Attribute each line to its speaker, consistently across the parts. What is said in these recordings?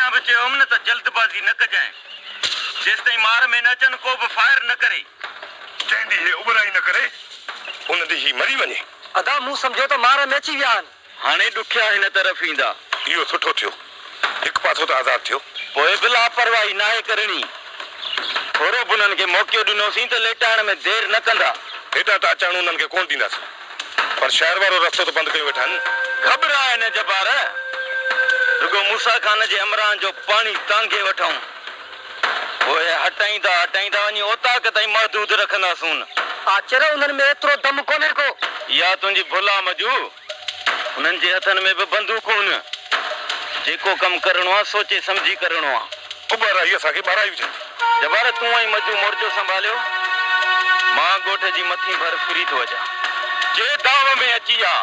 Speaker 1: अञा बि चयोमि न त जल्दबाज़ी न कजांइ जेसिताईं मार में न अचनि को बि फायर न करे
Speaker 2: जंहिं ॾींहुं उबराई न करे उन ॾींहुं ही मरी वञे
Speaker 3: अदा मूं सम्झो त मार में अची विया आहिनि
Speaker 1: हाणे ॾुखिया हिन तरफ़ ईंदा
Speaker 2: इहो सुठो थियो हिकु पासो त आज़ादु थियो
Speaker 1: पोइ बि लापरवाही नाहे करणी थोरो बि उन्हनि खे मौक़ो ॾिनोसीं त लेटाइण में देरि न कंदा
Speaker 2: हेॾा त अचणु उन्हनि खे कोन ॾींदासीं पर शहर वारो रस्तो त बंदि कयो वेठा आहिनि
Speaker 1: घबराए न जबार रुगो मूसा खान जे अमरान जो पाणी तांगे वठूं पोइ हटाईंदा वञी ओताक ताईं महदूद रखंदासूं
Speaker 3: आचर उन्हनि में एतिरो दम कोन्हे को
Speaker 1: इहा तुंहिंजी भुल आहे मजू उन्हनि जे हथनि में बि बंदूकूं आहिनि जेको कमु करिणो आहे सोचे सम्झी करिणो आहे
Speaker 2: उबर आई असांखे ॿाराई हुजे
Speaker 1: जबार तूं ऐं मजू मोर्चो संभालियो मां ॻोठ जी मथी भर फिरी थो अचां जे दाव में अची विया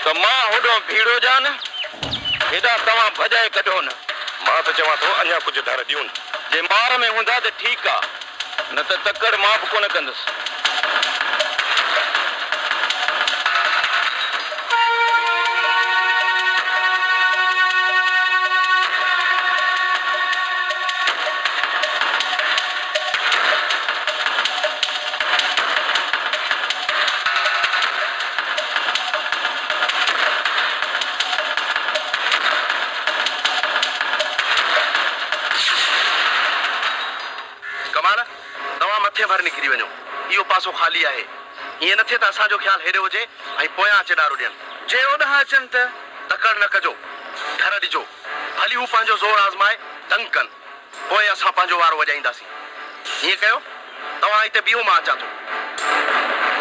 Speaker 1: त मां होॾो भीड़ो जा न हेॾा तव्हां भॼाए कढो न
Speaker 2: मां त चवां थो अञा कुझु धर ॾियूं
Speaker 1: जे मार में हूंदा त ठीकु आहे न त तकड़ मां बि कोन कंदुसि
Speaker 4: मथे भर निकिरी वञो इहो पासो ख़ाली आहे ईअं न थिए त असांजो ख़्याल हेॾे हुजे ऐं पोयां अचे ॾारो ॾियनि जे ओॾां अचनि त तकड़ न कजो घर ॾिजो भली हू पंहिंजो ज़ोर आज़माए दंग कनि पोइ असां पंहिंजो वारो वॼाईंदासीं हीअं कयो तव्हां हिते बीहो मां अचां थो